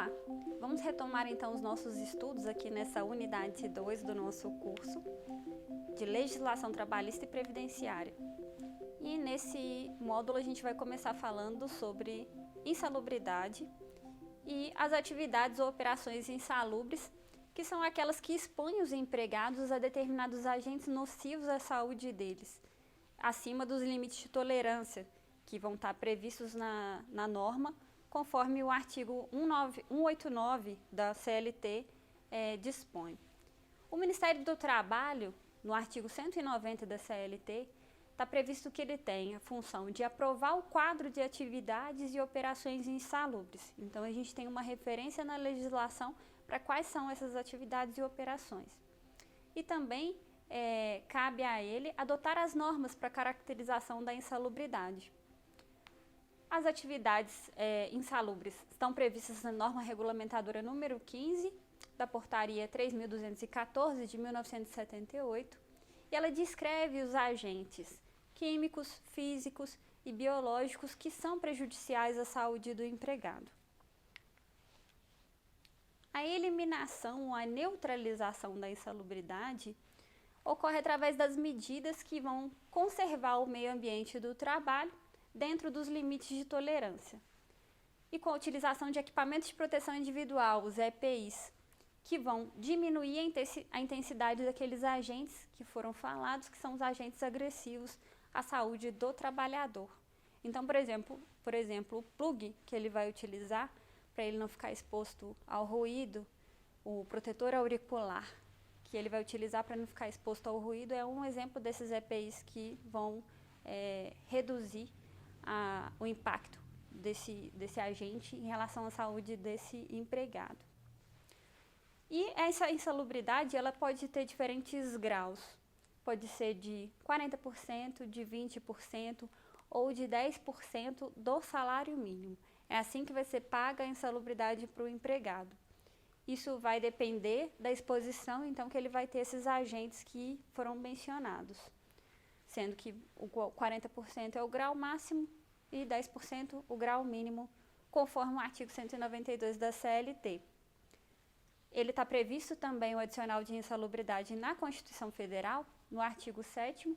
Olá, vamos retomar então os nossos estudos aqui nessa unidade 2 do nosso curso de Legislação Trabalhista e Previdenciária. E nesse módulo a gente vai começar falando sobre insalubridade e as atividades ou operações insalubres, que são aquelas que expõem os empregados a determinados agentes nocivos à saúde deles, acima dos limites de tolerância, que vão estar previstos na norma, conforme o artigo 189 da CLT dispõe. O Ministério do Trabalho, no artigo 190 da CLT, está previsto que ele tenha a função de aprovar o quadro de atividades e operações insalubres. Então, a gente tem uma referência na legislação para quais são essas atividades e operações. E também cabe a ele adotar as normas para caracterização da insalubridade. As atividades insalubres estão previstas na norma regulamentadora número 15 da portaria 3.214 de 1978, e ela descreve os agentes químicos, físicos e biológicos que são prejudiciais à saúde do empregado. A eliminação ou a neutralização da insalubridade ocorre através das medidas que vão conservar o meio ambiente do trabalho dentro dos limites de tolerância, e com a utilização de equipamentos de proteção individual, os EPIs, que vão diminuir a intensidade daqueles agentes que foram falados, que são os agentes agressivos à saúde do trabalhador. Então, por exemplo, o plug que ele vai utilizar para ele não ficar exposto ao ruído, o protetor auricular que ele vai utilizar para não ficar exposto ao ruído, é um exemplo desses EPIs que vão reduzir o impacto desse agente em relação à saúde desse empregado. E essa insalubridade, ela pode ter diferentes graus. Pode ser de 40%, de 20% ou de 10% do salário mínimo. É assim que vai ser paga a insalubridade para o empregado. Isso vai depender da exposição, então, que ele vai ter esses agentes que foram mencionados, sendo que o 40% é o grau máximo e 10% o grau mínimo, conforme o artigo 192 da CLT. Ele está previsto também o adicional de insalubridade na Constituição Federal, no artigo 7º,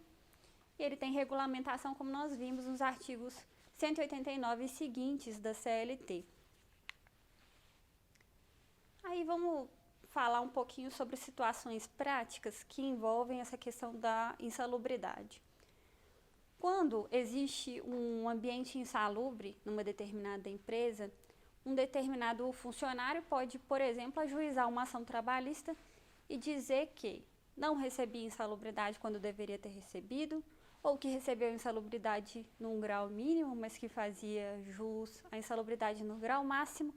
e ele tem regulamentação, como nós vimos, nos artigos 189 e seguintes da CLT. Aí vamos falar um pouquinho sobre situações práticas que envolvem essa questão da insalubridade. Quando existe um ambiente insalubre numa determinada empresa, um determinado funcionário pode, por exemplo, ajuizar uma ação trabalhista e dizer que não recebia insalubridade quando deveria ter recebido, ou que recebeu insalubridade num grau mínimo, mas que fazia jus à insalubridade no grau máximo.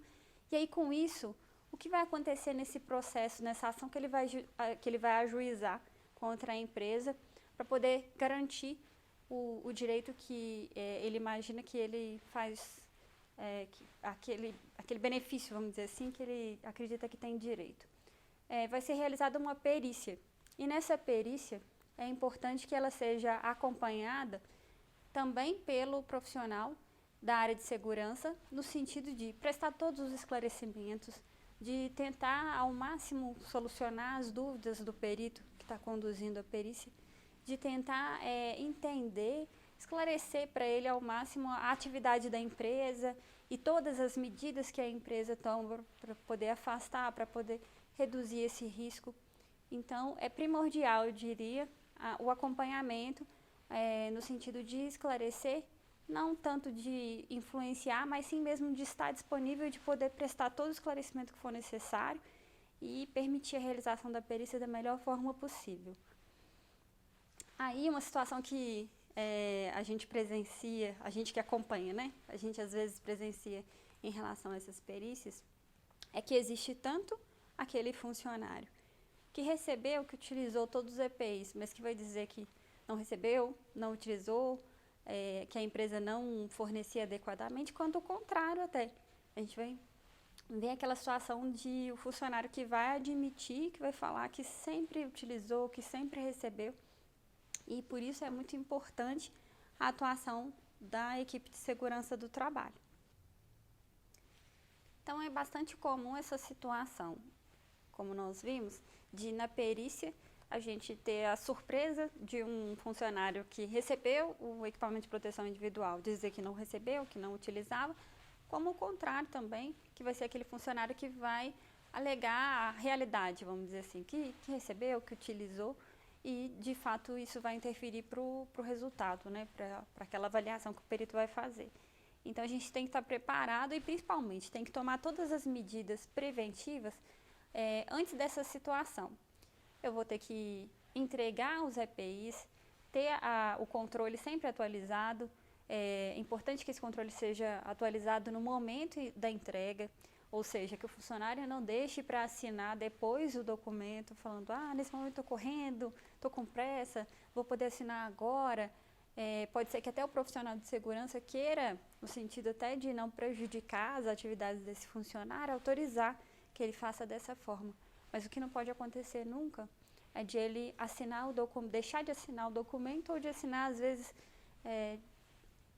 E aí, com isso, o que vai acontecer nesse processo, nessa ação que ele vai ajuizar contra a empresa, para poder garantir o direito que ele imagina que ele faz, aquele benefício, vamos dizer assim, que ele acredita que tem direito. Vai ser realizada uma perícia, e nessa perícia é importante que ela seja acompanhada também pelo profissional da área de segurança, no sentido de prestar todos os esclarecimentos, de tentar ao máximo solucionar as dúvidas do perito que está conduzindo a perícia, de tentar entender, esclarecer para ele ao máximo a atividade da empresa e todas as medidas que a empresa toma para poder afastar, para poder reduzir esse risco. Então, é primordial, eu diria, o acompanhamento no sentido de esclarecer, não tanto de influenciar, mas sim mesmo de estar disponível, de poder prestar todo o esclarecimento que for necessário e permitir a realização da perícia da melhor forma possível. Aí, uma situação que a gente presencia, a gente que acompanha, né? A gente às vezes presencia em relação a essas perícias, é que existe tanto aquele funcionário que recebeu, que utilizou todos os EPIs, mas que vai dizer que não recebeu, não utilizou, que a empresa não fornecia adequadamente, quanto o contrário até. A gente vai ver aquela situação de o funcionário que vai admitir, que vai falar que sempre utilizou, que sempre recebeu, e por isso é muito importante a atuação da equipe de segurança do trabalho. Então, é bastante comum essa situação, como nós vimos, de na perícia a gente ter a surpresa de um funcionário que recebeu o equipamento de proteção individual dizer que não recebeu, que não utilizava, como o contrário também, que vai ser aquele funcionário que vai alegar a realidade, vamos dizer assim, que recebeu, que utilizou, e de fato isso vai interferir para o resultado, né, para aquela avaliação que o perito vai fazer. Então a gente tem que estar preparado e principalmente tem que tomar todas as medidas preventivas antes dessa situação. Eu vou ter que entregar os EPIs, ter o controle sempre atualizado. É importante que esse controle seja atualizado no momento da entrega, ou seja, que o funcionário não deixe para assinar depois o documento, falando, nesse momento estou correndo, estou com pressa, vou poder assinar agora. Pode ser que até o profissional de segurança queira, no sentido até de não prejudicar as atividades desse funcionário, autorizar que ele faça dessa forma. Mas o que não pode acontecer nunca é de ele assinar o documento, deixar de assinar o documento ou de assinar, às vezes,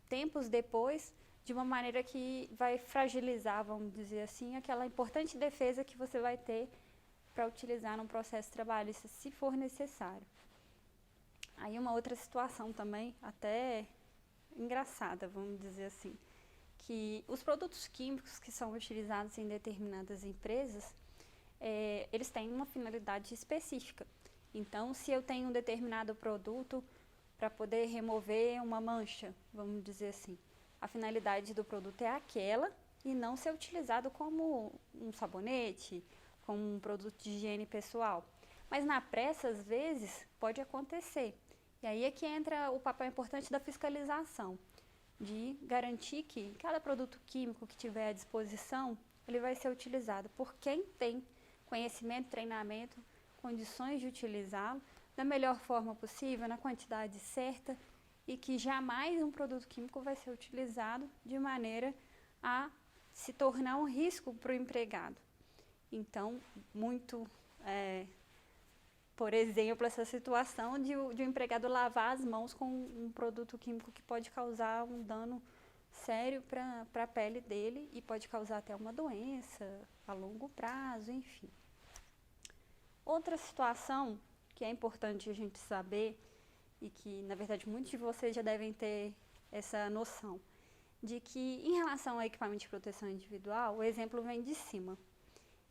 tempos depois, de uma maneira que vai fragilizar, vamos dizer assim, aquela importante defesa que você vai ter para utilizar num processo trabalhista, se for necessário. Aí uma outra situação também, até engraçada, vamos dizer assim, que os produtos químicos que são utilizados em determinadas empresas, eles têm uma finalidade específica. Então, se eu tenho um determinado produto para poder remover uma mancha, vamos dizer assim, a finalidade do produto é aquela e não ser utilizado como um sabonete, como um produto de higiene pessoal. Mas na pressa, às vezes, pode acontecer. E aí é que entra o papel importante da fiscalização, de garantir que cada produto químico que tiver à disposição, ele vai ser utilizado por quem tem conhecimento, treinamento, condições de utilizá-lo da melhor forma possível, na quantidade certa, e que jamais um produto químico vai ser utilizado de maneira a se tornar um risco para o empregado. Então, por exemplo, essa situação de o empregado lavar as mãos com um produto químico que pode causar um dano sério para a pele dele e pode causar até uma doença a longo prazo, enfim. Outra situação que é importante a gente saber e que, na verdade, muitos de vocês já devem ter essa noção, de que, em relação ao equipamento de proteção individual, o exemplo vem de cima.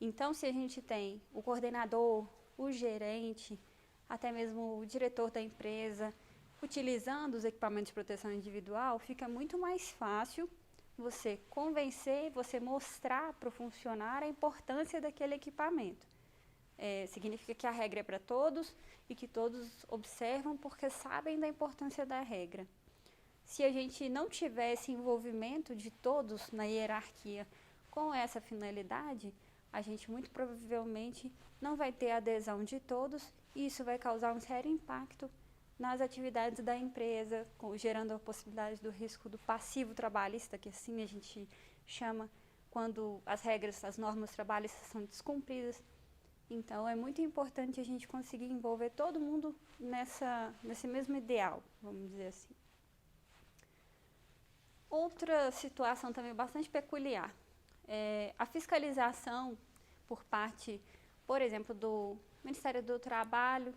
Então, se a gente tem o coordenador, o gerente, até mesmo o diretor da empresa, utilizando os equipamentos de proteção individual, fica muito mais fácil você convencer, você mostrar para o funcionário a importância daquele equipamento. Significa que a regra é para todos e que todos observam porque sabem da importância da regra. Se a gente não tiver esse envolvimento de todos na hierarquia com essa finalidade, a gente muito provavelmente não vai ter adesão de todos e isso vai causar um sério impacto nas atividades da empresa, gerando a possibilidade do risco do passivo trabalhista, que assim a gente chama quando as regras, as normas trabalhistas são descumpridas. Então, é muito importante a gente conseguir envolver todo mundo nesse mesmo ideal, vamos dizer assim. Outra situação também bastante peculiar é a fiscalização por parte, por exemplo, do Ministério do Trabalho,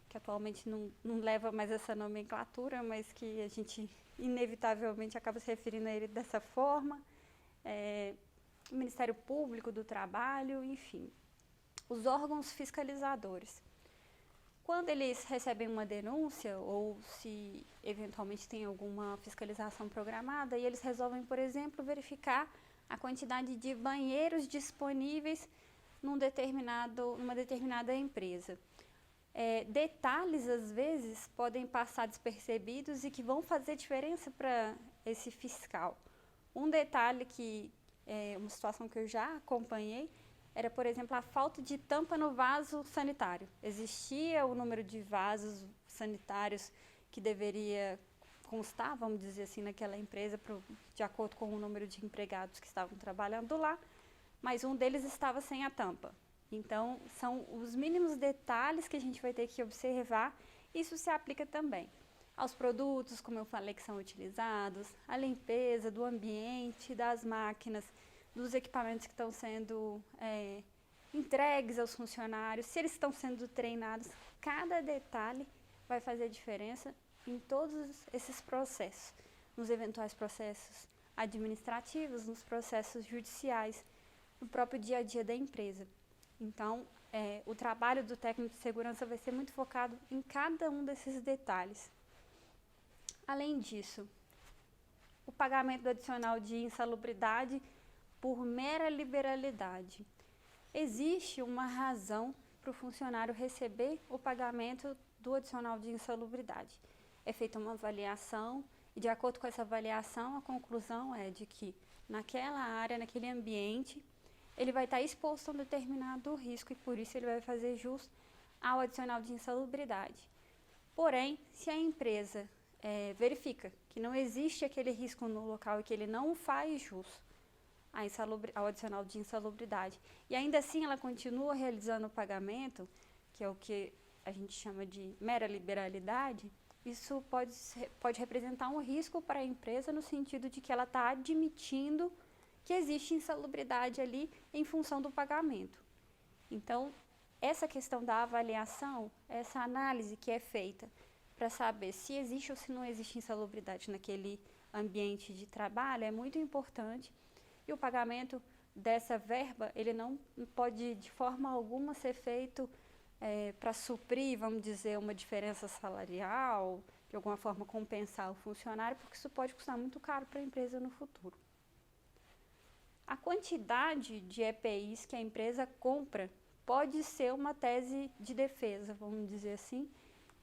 que atualmente não leva mais essa nomenclatura, mas que a gente inevitavelmente acaba se referindo a ele dessa forma, o Ministério Público do Trabalho, enfim, os órgãos fiscalizadores. Quando eles recebem uma denúncia ou se eventualmente tem alguma fiscalização programada e eles resolvem, por exemplo, verificar a quantidade de banheiros disponíveis numa determinada empresa. Detalhes, às vezes, podem passar despercebidos e que vão fazer diferença para esse fiscal. Um detalhe que é uma situação que eu já acompanhei era, por exemplo, a falta de tampa no vaso sanitário. Existia o número de vasos sanitários que deveria constar, vamos dizer assim, naquela empresa, de acordo com o número de empregados que estavam trabalhando lá, mas um deles estava sem a tampa. Então, são os mínimos detalhes que a gente vai ter que observar. Isso se aplica também aos produtos, como eu falei, que são utilizados, à limpeza do ambiente, das máquinas, dos equipamentos que estão sendo entregues aos funcionários, se eles estão sendo treinados. Cada detalhe vai fazer diferença em todos esses processos, nos eventuais processos administrativos, nos processos judiciais, no próprio dia a dia da empresa. Então, o trabalho do técnico de segurança vai ser muito focado em cada um desses detalhes. Além disso, o pagamento do adicional de insalubridade por mera liberalidade. Existe uma razão para o funcionário receber o pagamento do adicional de insalubridade. É feita uma avaliação e, de acordo com essa avaliação, a conclusão é de que naquela área, naquele ambiente, ele vai estar exposto a um determinado risco e, por isso, ele vai fazer jus ao adicional de insalubridade. Porém, se a empresa verifica que não existe aquele risco no local e que ele não faz jus ao adicional de insalubridade, e ainda assim ela continua realizando o pagamento, que é o que a gente chama de mera liberalidade, isso pode representar um risco para a empresa no sentido de que ela está admitindo que existe insalubridade ali em função do pagamento. Então, essa questão da avaliação, essa análise que é feita para saber se existe ou se não existe insalubridade naquele ambiente de trabalho é muito importante. E o pagamento dessa verba, ele não pode de forma alguma ser feito para suprir, vamos dizer, uma diferença salarial, de alguma forma compensar o funcionário, porque isso pode custar muito caro para a empresa no futuro. A quantidade de EPIs que a empresa compra pode ser uma tese de defesa, vamos dizer assim,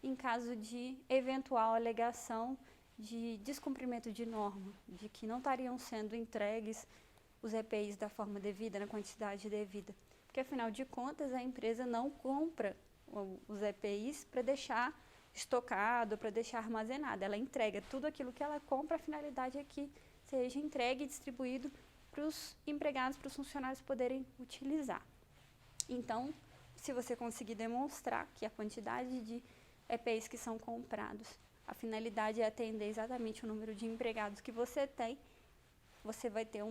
em caso de eventual alegação de descumprimento de norma, de que não estariam sendo entregues os EPIs da forma devida, na quantidade devida. Porque, afinal de contas, a empresa não compra os EPIs para deixar estocado, para deixar armazenado. Ela entrega tudo aquilo que ela compra, a finalidade é que seja entregue e distribuído para os empregados, para os funcionários poderem utilizar. Então, se você conseguir demonstrar que a quantidade de EPIs que são comprados, a finalidade é atender exatamente o número de empregados que você tem, você vai ter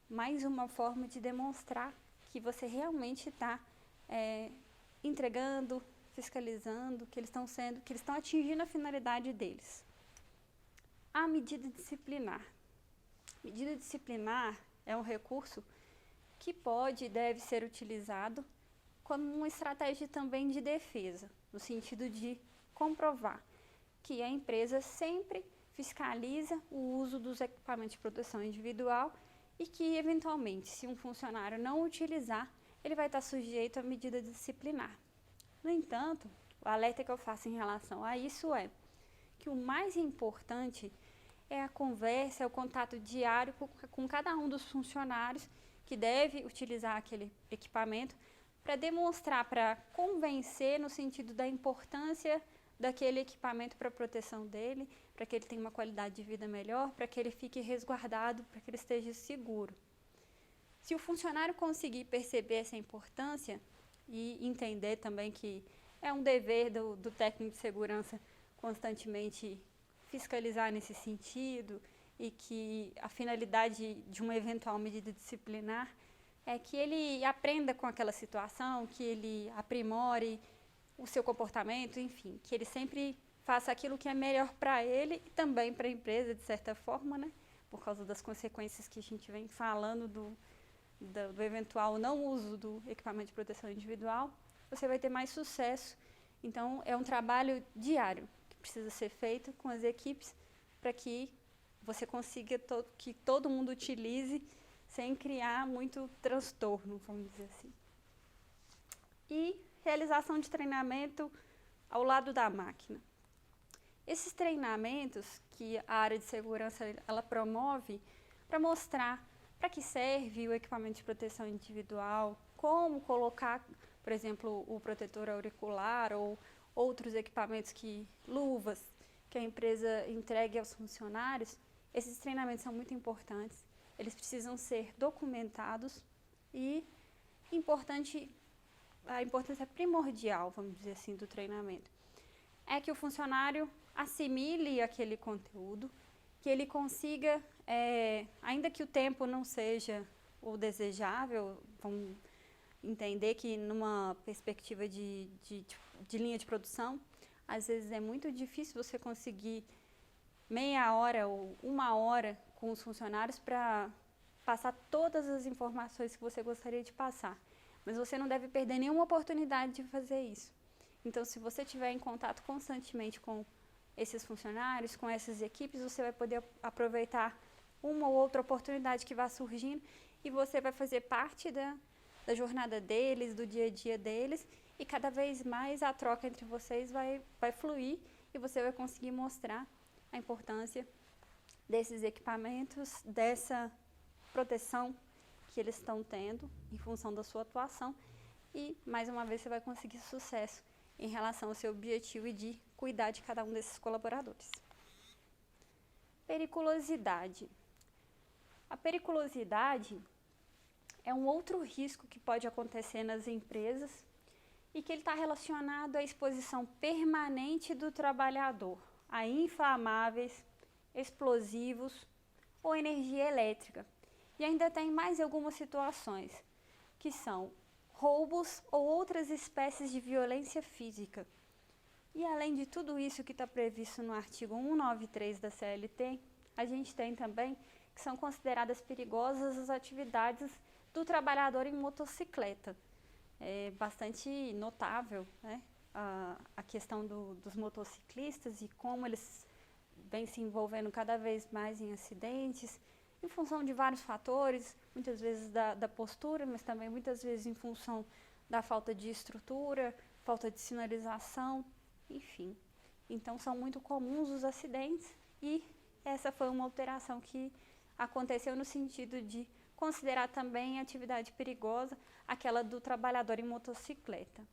mais uma forma de demonstrar que você realmente está entregando, fiscalizando, que eles estão atingindo a finalidade deles. A medida disciplinar. Medida disciplinar é um recurso que pode e deve ser utilizado como uma estratégia também de defesa, no sentido de comprovar que a empresa sempre fiscaliza o uso dos equipamentos de proteção individual e que, eventualmente, se um funcionário não utilizar, ele vai estar sujeito à medida disciplinar. No entanto, o alerta que eu faço em relação a isso é que o mais importante é a conversa, é o contato diário com cada um dos funcionários que deve utilizar aquele equipamento para demonstrar, para convencer no sentido da importância daquele equipamento para a proteção dele, para que ele tenha uma qualidade de vida melhor, para que ele fique resguardado, para que ele esteja seguro. Se o funcionário conseguir perceber essa importância e entender também que é um dever do técnico de segurança constantemente fiscalizar nesse sentido e que a finalidade de uma eventual medida disciplinar é que ele aprenda com aquela situação, que ele aprimore o seu comportamento, enfim, que ele sempre faça aquilo que é melhor para ele e também para a empresa, de certa forma, né? Por causa das consequências que a gente vem falando do eventual não uso do equipamento de proteção individual, você vai ter mais sucesso. Então, é um trabalho diário que precisa ser feito com as equipes para que você consiga que todo mundo utilize sem criar muito transtorno, vamos dizer assim. E realização de treinamento ao lado da máquina. Esses treinamentos que a área de segurança ela promove para mostrar para que serve o equipamento de proteção individual, como colocar, por exemplo, o protetor auricular ou outros equipamentos luvas, que a empresa entregue aos funcionários, esses treinamentos são muito importantes, eles precisam ser documentados e a importância primordial, vamos dizer assim, do treinamento, é que o funcionário assimile aquele conteúdo, que ele consiga, ainda que o tempo não seja o desejável. Vamos entender que numa perspectiva de linha de produção, às vezes é muito difícil você conseguir meia hora ou uma hora com os funcionários para passar todas as informações que você gostaria de passar. Mas você não deve perder nenhuma oportunidade de fazer isso. Então, se você estiver em contato constantemente com esses funcionários, com essas equipes, você vai poder aproveitar uma ou outra oportunidade que vai surgindo e você vai fazer parte da jornada deles, do dia a dia deles, e cada vez mais a troca entre vocês vai fluir e você vai conseguir mostrar a importância desses equipamentos, dessa proteção que eles estão tendo em função da sua atuação, e mais uma vez você vai conseguir sucesso em relação ao seu objetivo de cuidar de cada um desses colaboradores. Periculosidade. A periculosidade é um outro risco que pode acontecer nas empresas e que ele está relacionado à exposição permanente do trabalhador a inflamáveis, explosivos ou energia elétrica. E ainda tem mais algumas situações, que são roubos ou outras espécies de violência física. E além de tudo isso que está previsto no artigo 193 da CLT, a gente tem também que são consideradas perigosas as atividades do trabalhador em motocicleta. É bastante notável, né, a questão dos motociclistas e como eles vêm se envolvendo cada vez mais em acidentes, em função de vários fatores, muitas vezes da postura, mas também muitas vezes em função da falta de estrutura, falta de sinalização, enfim. Então, são muito comuns os acidentes e essa foi uma alteração que aconteceu no sentido de considerar também a atividade perigosa aquela do trabalhador em motocicleta.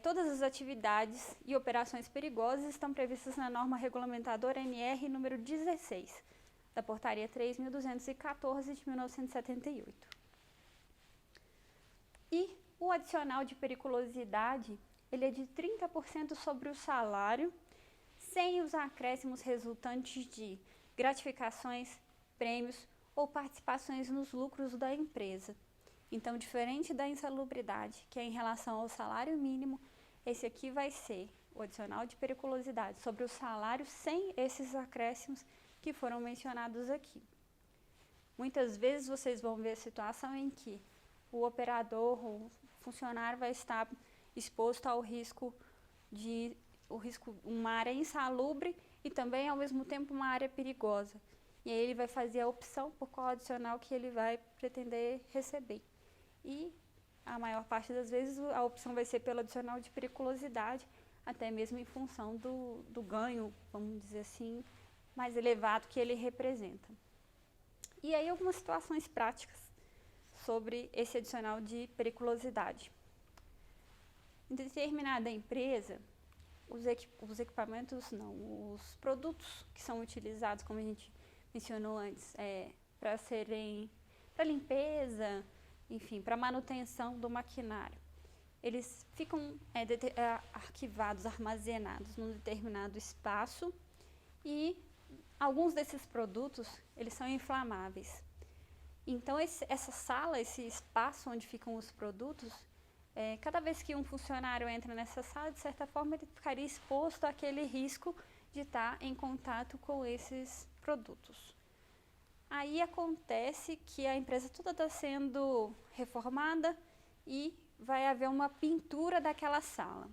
Todas as atividades e operações perigosas estão previstas na norma regulamentadora NR número 16, da Portaria 3.214 de 1978. E o adicional de periculosidade, ele é de 30% sobre o salário, sem os acréscimos resultantes de gratificações, prêmios ou participações nos lucros da empresa. Então, diferente da insalubridade, que é em relação ao salário mínimo, esse aqui vai ser o adicional de periculosidade sobre o salário sem esses acréscimos que foram mencionados aqui. Muitas vezes vocês vão ver a situação em que o operador ou o funcionário vai estar exposto ao risco uma área insalubre e também ao mesmo tempo uma área perigosa. E aí ele vai fazer a opção por qual adicional que ele vai pretender receber. E a maior parte das vezes a opção vai ser pelo adicional de periculosidade, até mesmo em função do ganho, vamos dizer assim, mais elevado que ele representa. E aí algumas situações práticas sobre esse adicional de periculosidade. Em determinada empresa, os equipamentos não, os produtos que são utilizados, como a gente mencionou antes, para limpeza, enfim, para manutenção do maquinário. Eles ficam arquivados, armazenados num determinado espaço e alguns desses produtos, eles são inflamáveis. Então, essa sala, esse espaço onde ficam os produtos, cada vez que um funcionário entra nessa sala, de certa forma, ele ficaria exposto àquele risco de estar em contato com esses produtos. Aí acontece que a empresa toda está sendo reformada e vai haver uma pintura daquela sala.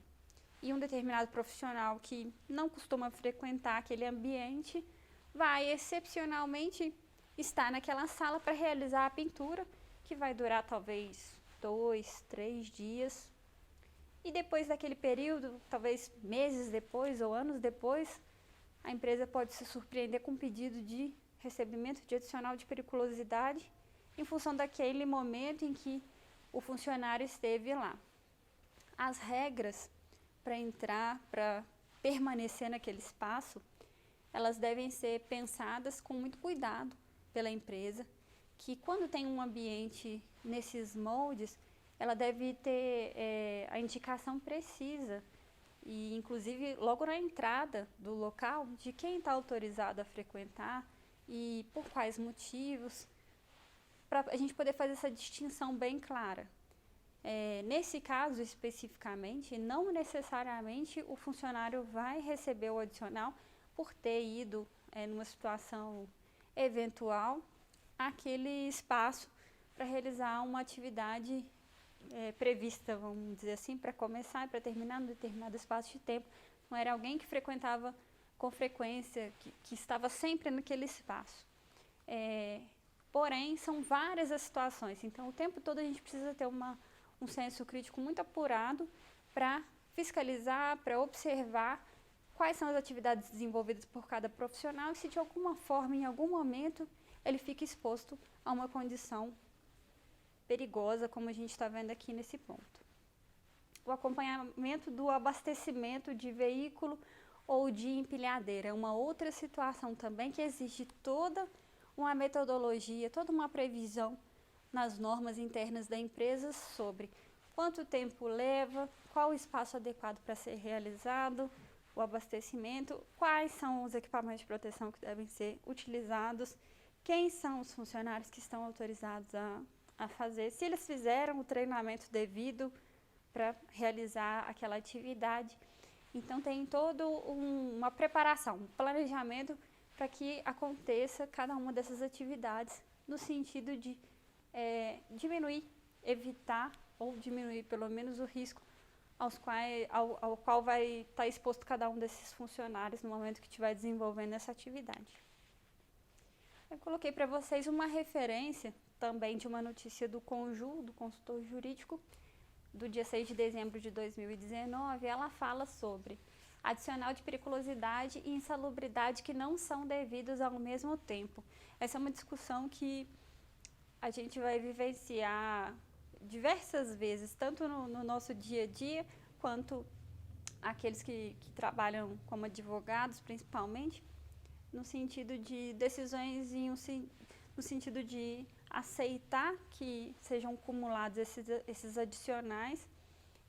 E um determinado profissional que não costuma frequentar aquele ambiente vai excepcionalmente estar naquela sala para realizar a pintura, que vai durar talvez 2, 3 dias. E depois daquele período, talvez meses depois ou anos depois, a empresa pode se surpreender com um pedido de recebimento de adicional de periculosidade em função daquele momento em que o funcionário esteve lá. As regras para entrar, para permanecer naquele espaço, elas devem ser pensadas com muito cuidado pela empresa, que quando tem um ambiente nesses moldes, ela deve ter a indicação precisa e, inclusive, logo na entrada do local, de quem está autorizado a frequentar e por quais motivos, para a gente poder fazer essa distinção bem clara. Nesse caso especificamente, não necessariamente o funcionário vai receber o adicional por ter ido numa situação eventual àquele espaço para realizar uma atividade prevista, vamos dizer assim, para começar e para terminar num determinado espaço de tempo. Não era alguém que frequentava com frequência, que estava sempre naquele espaço. Porém, são várias as situações, então o tempo todo a gente precisa ter um senso crítico muito apurado para fiscalizar, para observar quais são as atividades desenvolvidas por cada profissional e se de alguma forma, em algum momento, ele fica exposto a uma condição perigosa, como a gente está vendo aqui nesse ponto. O acompanhamento do abastecimento de veículo ou de empilhadeira é uma outra situação também que exige toda uma metodologia, toda uma previsão nas normas internas da empresa sobre quanto tempo leva, qual o espaço adequado para ser realizado, o abastecimento, quais são os equipamentos de proteção que devem ser utilizados, quem são os funcionários que estão autorizados a fazer, se eles fizeram o treinamento devido para realizar aquela atividade. Então, tem toda uma preparação, um planejamento para que aconteça cada uma dessas atividades no sentido de diminuir, evitar ou diminuir pelo menos o risco ao qual vai estar exposto cada um desses funcionários no momento que estiver desenvolvendo essa atividade. Eu coloquei para vocês uma referência também de uma notícia do Conju, do consultor jurídico, do dia 6 de dezembro de 2019. Ela fala sobre adicional de periculosidade e insalubridade que não são devidos ao mesmo tempo. Essa é uma discussão que a gente vai vivenciar diversas vezes, tanto no nosso dia a dia, quanto aqueles que trabalham como advogados, principalmente, no sentido de decisões no sentido de aceitar que sejam acumulados esses adicionais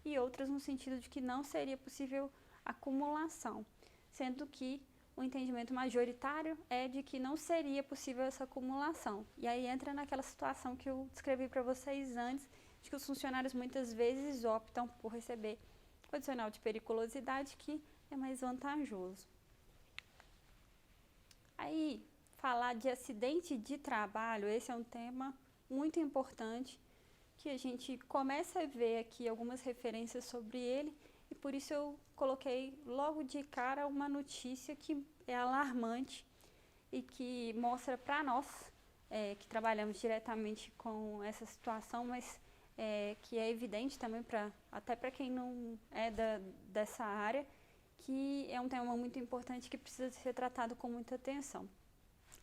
e outras no sentido de que não seria possível acumulação, sendo que o entendimento majoritário é de que não seria possível essa acumulação. E aí entra naquela situação que eu descrevi para vocês antes, de que os funcionários muitas vezes optam por receber o adicional de periculosidade, que é mais vantajoso. Aí, falar de acidente de trabalho, esse é um tema muito importante, que a gente começa a ver aqui algumas referências sobre ele, e por isso eu coloquei logo de cara uma notícia que é alarmante e que mostra para nós, que trabalhamos diretamente com essa situação, mas que é evidente também até para quem não é dessa área, que é um tema muito importante que precisa ser tratado com muita atenção.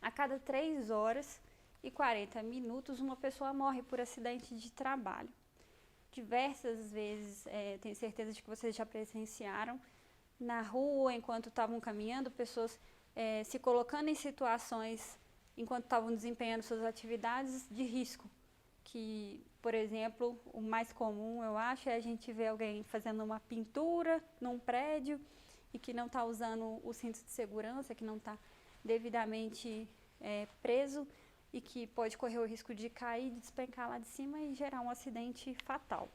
A cada 3 horas e 40 minutos, uma pessoa morre por acidente de trabalho. Diversas vezes, tenho certeza de que vocês já presenciaram, na rua, enquanto estavam caminhando, pessoas se colocando em situações, enquanto estavam desempenhando suas atividades, de risco. Que, por exemplo, o mais comum, eu acho, é a gente ver alguém fazendo uma pintura num prédio e que não está usando o cinto de segurança, que não está devidamente preso e que pode correr o risco de cair, de despencar lá de cima e gerar um acidente fatal.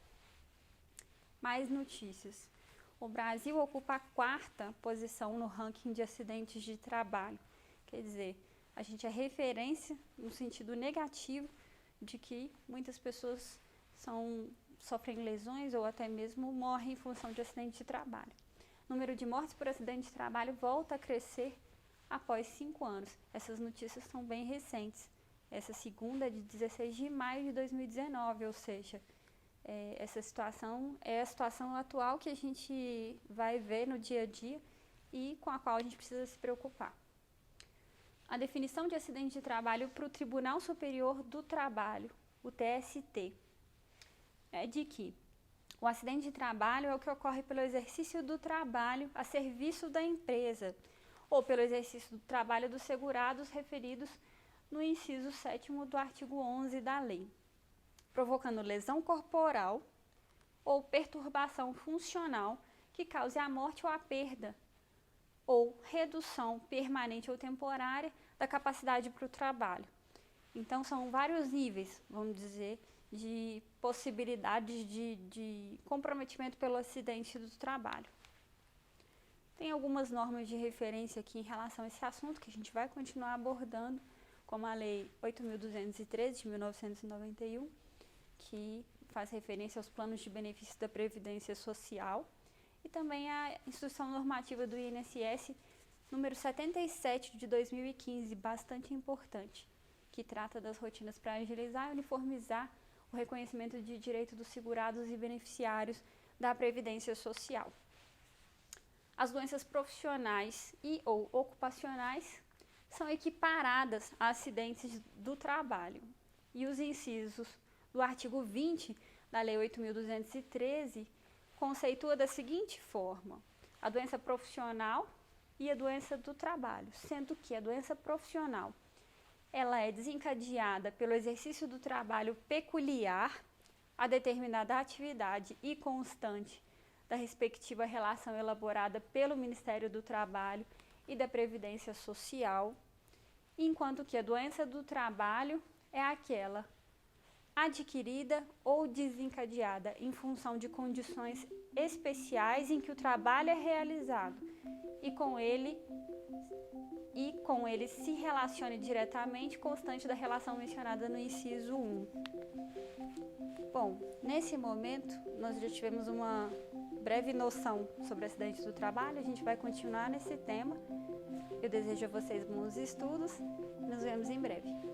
Mais notícias. O Brasil ocupa a 4ª posição no ranking de acidentes de trabalho. Quer dizer, a gente é referência no sentido negativo de que muitas pessoas sofrem lesões ou até mesmo morrem em função de acidente de trabalho. O número de mortes por acidente de trabalho volta a crescer após 5 anos. Essas notícias são bem recentes. Essa segunda é de 16 de maio de 2019, ou seja, essa situação é a situação atual que a gente vai ver no dia a dia e com a qual a gente precisa se preocupar. A definição de acidente de trabalho para o Tribunal Superior do Trabalho, o TST, é de que o acidente de trabalho é o que ocorre pelo exercício do trabalho a serviço da empresa ou pelo exercício do trabalho dos segurados referidos no inciso 7º do artigo 11 da lei, provocando lesão corporal ou perturbação funcional que cause a morte ou a perda ou redução permanente ou temporária da capacidade para o trabalho. Então, são vários níveis, vamos dizer, de possibilidades de comprometimento pelo acidente do trabalho. Tem algumas normas de referência aqui em relação a esse assunto que a gente vai continuar abordando, como a Lei 8.213, de 1991, que faz referência aos planos de benefícios da Previdência Social, e também a Instrução Normativa do INSS, número 77, de 2015, bastante importante, que trata das rotinas para agilizar e uniformizar o reconhecimento de direito dos segurados e beneficiários da Previdência Social. As doenças profissionais e ou ocupacionais são equiparadas a acidentes do trabalho. E os incisos do artigo 20 da Lei 8.213 conceitua da seguinte forma: a doença profissional e a doença do trabalho, sendo que a doença profissional ela é desencadeada pelo exercício do trabalho peculiar a determinada atividade e constante da respectiva relação elaborada pelo Ministério do Trabalho e da Previdência Social, enquanto que a doença do trabalho é aquela adquirida ou desencadeada em função de condições especiais em que o trabalho é realizado e com ele se relacione diretamente constante da relação mencionada no inciso 1. Bom, nesse momento nós já tivemos uma breve noção sobre acidentes do trabalho, a gente vai continuar nesse tema. Eu desejo a vocês bons estudos e nos vemos em breve.